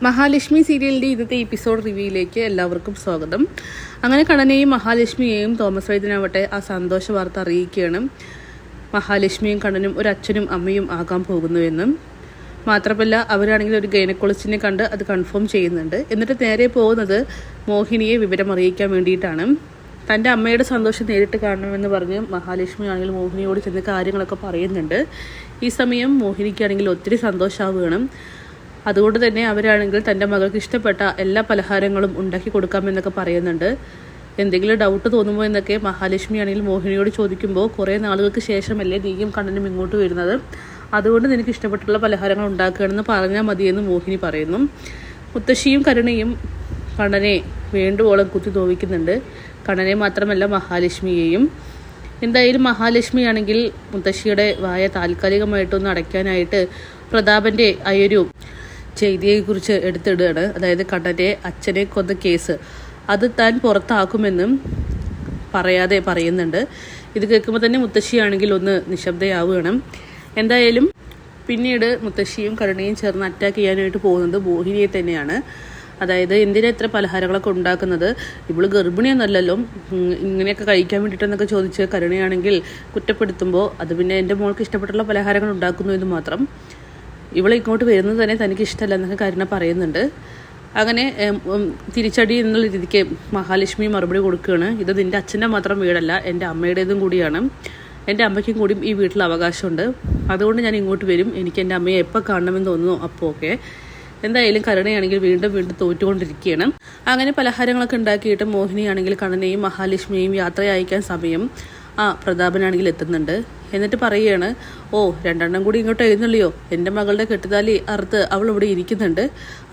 മഹാലക്ഷ്മി സീരിയലിൻ്റെ ഇന്നത്തെ എപ്പിസോഡ് റിവ്യൂയിലേക്ക് എല്ലാവർക്കും സ്വാഗതം. അങ്ങനെ കണ്ണനെയും മഹാലക്ഷ്മിയെയും തോമസ് വൈദ്യനാവട്ടെ ആ സന്തോഷ വാർത്ത അറിയിക്കുകയാണ്. മഹാലക്ഷ്മിയും കണ്ണനും ഒരു അച്ഛനും അമ്മയും ആകാൻ പോകുന്നുവെന്നും മാത്രമല്ല അവരാണെങ്കിൽ ഒരു ഗൈനക്കോളജിസ്റ്റിനെ കണ്ട് അത് കൺഫേം ചെയ്യുന്നുണ്ട്. എന്നിട്ട് നേരെ പോകുന്നത് മോഹിനിയെ വിവരം അറിയിക്കാൻ വേണ്ടിയിട്ടാണ്. തൻ്റെ അമ്മയുടെ സന്തോഷം നേരിട്ട് കാണണമെന്ന് പറഞ്ഞ് മഹാലക്ഷ്മി ആണെങ്കിൽ മോഹിനിയോട് ചെന്ന് കാര്യങ്ങളൊക്കെ പറയുന്നുണ്ട്. ഈ സമയം മോഹിനിക്കാണെങ്കിൽ ഒത്തിരി സന്തോഷമാവുകയാണ്. അതുകൊണ്ട് തന്നെ അവരാണെങ്കിൽ തൻ്റെ മകൾക്ക് ഇഷ്ടപ്പെട്ട എല്ലാ പലഹാരങ്ങളും ഉണ്ടാക്കി കൊടുക്കാമെന്നൊക്കെ പറയുന്നുണ്ട്. എന്തെങ്കിലും ഡൗട്ട് തോന്നുമ്പോൾ എന്നൊക്കെ മഹാലക്ഷ്മി ആണെങ്കിൽ മോഹിനിയോട് ചോദിക്കുമ്പോൾ കുറേ നാളുകൾക്ക് ശേഷമല്ലേ നീയും കണ്ണനും ഇങ്ങോട്ട് വരുന്നത്, അതുകൊണ്ട് നിനക്ക് ഇഷ്ടപ്പെട്ടുള്ള പലഹാരങ്ങൾ ഉണ്ടാക്കുകയാണെന്ന് പറഞ്ഞാൽ മതിയെന്ന് മോഹിനി പറയുന്നു. മുത്തശ്ശിയും കരുണയും കണ്ണനെ വേണ്ടുവോളം കുത്തി നോവിക്കുന്നുണ്ട്. കണ്ണനെ മാത്രമല്ല മഹാലക്ഷ്മിയെയും. എന്തായാലും മഹാലക്ഷ്മി ആണെങ്കിൽ മുത്തശ്ശിയുടെ വായ താൽക്കാലികമായിട്ടൊന്ന് അടയ്ക്കാനായിട്ട് പ്രതാപൻ്റെ അയൊരു ചെയ്തിയെക്കുറിച്ച് എടുത്തിടുകയാണ്. അതായത് കണ്ണൻ്റെ അച്ഛനെ കൊന്ന കേസ് അത് താൻ പുറത്താക്കുമെന്നും പറയാതെ പറയുന്നുണ്ട്. ഇത് കേൾക്കുമ്പോൾ തന്നെ മുത്തശ്ശിയാണെങ്കിൽ ഒന്ന് നിശബ്ദയാവുകയാണ്. എന്തായാലും പിന്നീട് മുത്തശ്ശിയും കരുണയും ചേർന്ന് അറ്റാക്ക് ചെയ്യാനായിട്ട് പോകുന്നത് മോഹിനിയെ തന്നെയാണ്. അതായത് എന്തിനാ ഇത്ര പലഹാരങ്ങളൊക്കെ ഉണ്ടാക്കുന്നത്, ഇവള് ഗർഭിണിയൊന്നുമല്ലല്ലോ, ഇങ്ങനെയൊക്കെ കഴിക്കാൻ വേണ്ടിയിട്ടെന്നൊക്കെ ചോദിച്ച് കരുണയാണെങ്കിൽ കുറ്റപ്പെടുത്തുമ്പോൾ അത് പിന്നെ എൻ്റെ മോൾക്ക് ഇഷ്ടപ്പെട്ടുള്ള പലഹാരങ്ങൾ ഉണ്ടാക്കുന്നു എന്ന് മാത്രം. ഇവളെ ഇങ്ങോട്ട് വരുന്നത് തന്നെ തനിക്ക് ഇഷ്ടമല്ല എന്നൊക്കെ കരുണ പറയുന്നുണ്ട്. അങ്ങനെ തിരിച്ചടി എന്നുള്ള രീതിക്ക് മഹാലക്ഷ്മി മറുപടി കൊടുക്കുകയാണ്. ഇത് നിൻ്റെ അച്ഛൻ്റെ മാത്രം വീടല്ല, എൻ്റെ അമ്മയുടേതും കൂടിയാണ്. എൻ്റെ അമ്മയ്ക്കും കൂടി ഈ വീട്ടിൽ അവകാശമുണ്ട്. അതുകൊണ്ട് ഞാൻ ഇങ്ങോട്ട് വരും. എനിക്ക് എൻ്റെ അമ്മയെ എപ്പോൾ കാണണമെന്ന് തോന്നുന്നു അപ്പോൾ ഓക്കെ. എന്തായാലും കരുണയാണെങ്കിൽ വീണ്ടും തോറ്റുകൊണ്ടിരിക്കുകയാണ്. അങ്ങനെ പലഹാരങ്ങളൊക്കെ ഉണ്ടാക്കിയിട്ട് മോഹിനിയാണെങ്കിൽ കണ്ണനെയും മഹാലക്ഷ്മിയെയും യാത്ര അയക്കാൻ സമയം പ്രതാപനാണെങ്കിൽ എത്തുന്നുണ്ട്. എന്നിട്ട് പറയുകയാണ്, രണ്ടെണ്ണം കൂടി ഇങ്ങോട്ട് എഴുന്നള്ളിയോ, എൻ്റെ മകളുടെ കെട്ടുതാലി അറുത്ത് അവൾ ഇവിടെ ഇരിക്കുന്നുണ്ട്,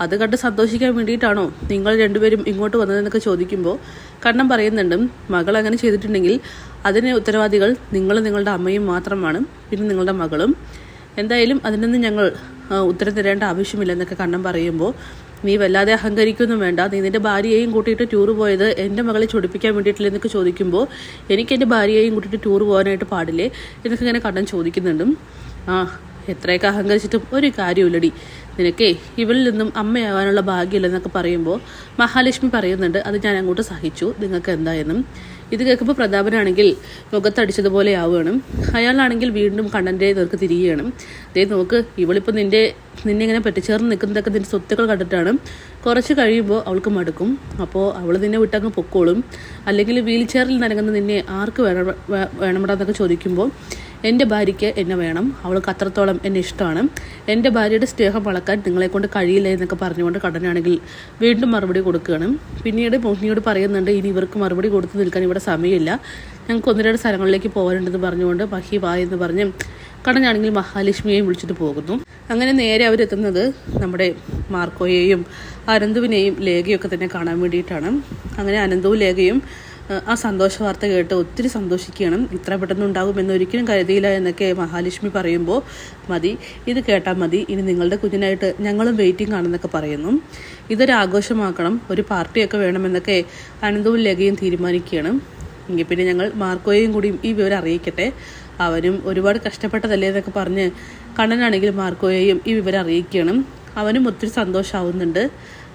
അത് കണ്ട് സന്തോഷിക്കാൻ വേണ്ടിയിട്ടാണോ നിങ്ങൾ രണ്ടുപേരും ഇങ്ങോട്ട് വന്നതെന്നൊക്കെ ചോദിക്കുമ്പോൾ കണ്ണൻ പറയുന്നുണ്ട്, മകൾ അങ്ങനെ ചെയ്തിട്ടുണ്ടെങ്കിൽ അതിന് ഉത്തരവാദികൾ നിങ്ങളും നിങ്ങളുടെ അമ്മയും മാത്രമാണ്, പിന്നെ നിങ്ങളുടെ മകളും. എന്തായാലും അതിനൊന്നും ഞങ്ങൾ ഉത്തരം തരേണ്ട ആവശ്യമില്ലെന്നൊക്കെ കണ്ണൻ പറയുമ്പോൾ നീ വല്ലാതെ അഹങ്കരിക്കൊന്നും വേണ്ട, നീ നിൻ്റെ ഭാര്യയെയും കൂട്ടിയിട്ട് ടൂർ പോയത് എൻ്റെ മകളെ ചൊടിപ്പിക്കാൻ വേണ്ടിയിട്ടില്ല എന്നൊക്കെ ചോദിക്കുമ്പോൾ എനിക്ക് എൻ്റെ ഭാര്യയെയും കൂട്ടിയിട്ട് ടൂർ പോകാനായിട്ട് പാടില്ലേ എന്നൊക്കെ ഇങ്ങനെ കണ്ണൻ ചോദിക്കുന്നുണ്ട്. എത്രയൊക്കെ അഹങ്കരിച്ചിട്ടും ഒരു കാര്യമില്ലടി, നിനക്കേ ഇവളിൽ നിന്നും അമ്മയാവാനുള്ള ഭാഗ്യമില്ലെന്നൊക്കെ പറയുമ്പോൾ മഹാലക്ഷ്മി പറയുന്നുണ്ട്, അത് ഞാൻ അങ്ങോട്ട് സഹിച്ചു, നിങ്ങൾക്ക് എന്തായെന്നും. ഇത് കേൾക്കുമ്പോൾ പ്രതാപനാണെങ്കിൽ മുഖത്തടിച്ചതുപോലെ ആവുകയാണ്. അയാളാണെങ്കിൽ വീണ്ടും കണ്ണൻ്റെ നേർക്ക് തിരികുകയാണ്. ദേ നോക്ക്, ഇവളിപ്പോൾ നിന്നെ ഇങ്ങനെ പറ്റിച്ചേർന്ന് നിൽക്കുന്നതൊക്കെ നിൻ്റെ സ്വത്തുക്കൾ കണ്ടിട്ടാണ്. കുറച്ച് കഴിയുമ്പോൾ അവൾക്ക് മടുക്കും, അപ്പോൾ അവൾ നിന്നെ വിട്ടങ്ങ് പൊക്കോളും. അല്ലെങ്കിൽ വീൽ ചെയറിൽ നനങ്ങുന്ന നിന്നെ ആർക്ക് വേണമിടാന്നൊക്കെ ചോദിക്കുമ്പോൾ എൻ്റെ ഭാര്യയ്ക്ക് എന്നെ വേണം, അവൾക്ക് അത്രത്തോളം എന്നെ ഇഷ്ടമാണ്, എൻ്റെ ഭാര്യയുടെ സ്നേഹം വളക്കാൻ നിങ്ങളെക്കൊണ്ട് കഴിയില്ല എന്നൊക്കെ പറഞ്ഞുകൊണ്ട് കണ്ണനാണെങ്കിൽ വീണ്ടും മറുപടി കൊടുക്കുകയാണ്. പിന്നീട് മോഹിനിയോട് പറയുന്നുണ്ട്, ഇനി ഇവർക്ക് മറുപടി കൊടുത്തു നിൽക്കാൻ ഇവിടെ സമയമില്ല, ഞങ്ങൾക്ക് ഒന്ന് രണ്ട് സ്ഥലങ്ങളിലേക്ക് പോകാനുണ്ടെന്ന് പറഞ്ഞുകൊണ്ട് മഹി വാ എന്ന് പറഞ്ഞ് കണ്ണനാണെങ്കിൽ മഹാലക്ഷ്മിയെയും വിളിച്ചിട്ട് പോകുന്നു. അങ്ങനെ നേരെ അവരെത്തുന്നത് നമ്മുടെ മാർക്കോയെയും അനന്തുവിനെയും ലേഖയൊക്കെ തന്നെ കാണാൻ വേണ്ടിയിട്ടാണ്. അങ്ങനെ അനന്തവും ലേഖയും ആ സന്തോഷ വാർത്ത കേട്ട് ഒത്തിരി സന്തോഷിക്കുകയാണ്. ഇത്ര പെട്ടെന്ന് ഉണ്ടാകുമെന്ന് ഒരിക്കലും കരുതിയില്ല എന്നൊക്കെ മഹാലക്ഷ്മി പറയുമ്പോൾ മതി, ഇത് കേട്ടാൽ മതി, ഇനി നിങ്ങളുടെ കുഞ്ഞിനായിട്ട് ഞങ്ങളും വെയിറ്റിംഗ് ആണെന്നൊക്കെ പറയുന്നു. ഇതൊരു ആഘോഷമാക്കണം, ഒരു പാർട്ടിയൊക്കെ വേണമെന്നൊക്കെ അനന്തവും ലേഖയും തീരുമാനിക്കുകയാണ്. എങ്കിൽ പിന്നെ ഞങ്ങൾ മാർക്കോയെയും കൂടി ഈ വിവരം അറിയിക്കട്ടെ, അവനും ഒരുപാട് കഷ്ടപ്പെട്ടതല്ലേ എന്നൊക്കെ പറഞ്ഞ് കണ്ണനാണെങ്കിൽ മാർക്കോയെയും ഈ വിവരം അറിയിക്കുകയാണ്. അവനും ഒത്തിരി സന്തോഷമാവുന്നുണ്ട്.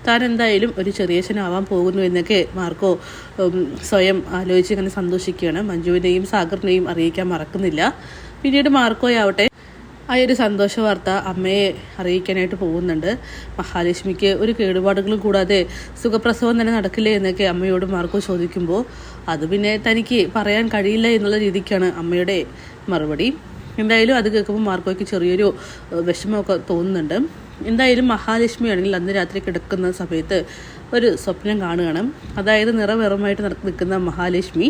താൻ എന്തായാലും ഒരു ചെറിയച്ഛനാവാൻ പോകുന്നു എന്നൊക്കെ മാർക്കോ സ്വയം ആലോചിച്ച് ഇങ്ങനെ സന്തോഷിക്കുകയാണ്. മഞ്ജുവിനെയും സാഗറിനെയും അറിയിക്കാൻ മറക്കുന്നില്ല. പിന്നീട് മാർക്കോയാവട്ടെ ആ ഒരു സന്തോഷ വാർത്ത അമ്മയെ അറിയിക്കാനായിട്ട് പോകുന്നുണ്ട്. മഹാലക്ഷ്മിക്ക് ഒരു കേടുപാടുകളും കൂടാതെ സുഖപ്രസവം തന്നെ നടക്കില്ലേ എന്നൊക്കെ അമ്മയോട് മാർക്കോ ചോദിക്കുമ്പോൾ അത് പിന്നെ തനിക്ക് പറയാൻ കഴിയില്ല എന്നുള്ള രീതിക്കാണ് അമ്മയുടെ മറുപടി. എന്തായാലും അത് കേൾക്കുമ്പോൾ മാർക്കോയ്ക്ക് ചെറിയൊരു വിഷമമൊക്കെ തോന്നുന്നുണ്ട്. എന്തായാലും മഹാലക്ഷ്മി ആണെങ്കിൽ അന്ന് രാത്രി കിടക്കുന്ന സമയത്ത് ഒരു സ്വപ്നം കാണുകയാണ്. അതായത് നിറവേറമായിട്ട് നിൽക്കുന്ന മഹാലക്ഷ്മി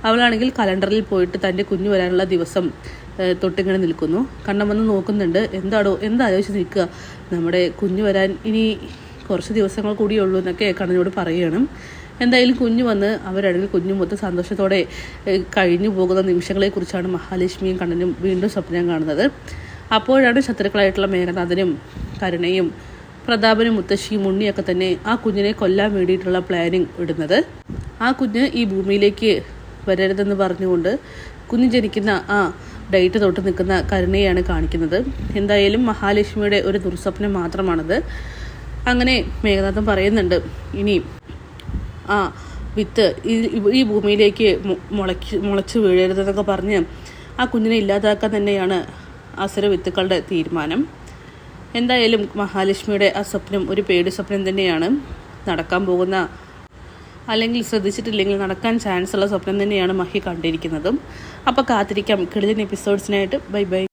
അവളാണെങ്കിൽ കലണ്ടറിൽ പോയിട്ട് തൻ്റെ കുഞ്ഞു വരാനുള്ള ദിവസം തൊട്ടിങ്ങനെ നിൽക്കുന്നു. കണ്ണം വന്ന് നോക്കുന്നുണ്ട്, എന്താലോചിച്ച് നിൽക്കുക, നമ്മുടെ കുഞ്ഞു വരാൻ ഇനി കുറച്ച് ദിവസങ്ങൾ കൂടിയുള്ളൂ എന്നൊക്കെ കണ്ണനോട് പറയുകയാണ്. എന്തായാലും കുഞ്ഞു വന്ന് അവരാണെങ്കിൽ കുഞ്ഞു മൊത്തം സന്തോഷത്തോടെ കഴിഞ്ഞു പോകുന്ന നിമിഷങ്ങളെക്കുറിച്ചാണ് മഹാലക്ഷ്മിയും കണ്ണനും വീണ്ടും സ്വപ്നം കാണുന്നത്. അപ്പോഴാണ് ശത്രുക്കളായിട്ടുള്ള മേഘനാഥനും കരുണയും പ്രതാപനും മുത്തശ്ശിയും ഉണ്ണിയൊക്കെ തന്നെ ആ കുഞ്ഞിനെ കൊല്ലാൻ വേണ്ടിയിട്ടുള്ള പ്ലാനിങ് ഇടുന്നത്. ആ കുഞ്ഞ് ഈ ഭൂമിയിലേക്ക് വരരുതെന്ന് പറഞ്ഞുകൊണ്ട് കുഞ്ഞ് ജനിക്കുന്ന ഡേറ്റ് തൊട്ട് നിൽക്കുന്ന കരുണയാണ് കാണിക്കുന്നത്. എന്തായാലും മഹാലക്ഷ്മിയുടെ ഒരു ദുർസ്വപ്നം മാത്രമാണത്. അങ്ങനെ മേഘനാഥൻ പറയുന്നുണ്ട്, ഇനി ആ വിത്ത് ഈ ഭൂമിയിലേക്ക് മുളച്ച് വീഴരുതെന്നൊക്കെ പറഞ്ഞ് ആ കുഞ്ഞിനെ ഇല്ലാതാക്കാൻ തന്നെയാണ് അസുര വിത്തുക്കളുടെ തീരുമാനം. എന്തായാലും മഹാലക്ഷ്മിയുടെ ആ സ്വപ്നം ഒരു പേടി സ്വപ്നം തന്നെയാണ്. നടക്കാൻ പോകുന്ന, അല്ലെങ്കിൽ ശ്രദ്ധിച്ചിട്ടില്ലെങ്കിൽ നടക്കാൻ ചാൻസ് ഉള്ള സ്വപ്നം തന്നെയാണ് മഹി കണ്ടിരിക്കുന്നതും. അപ്പോൾ കാത്തിരിക്കാം കിടിലൻ എപ്പിസോഡ്സിനായിട്ട്. Bye bye.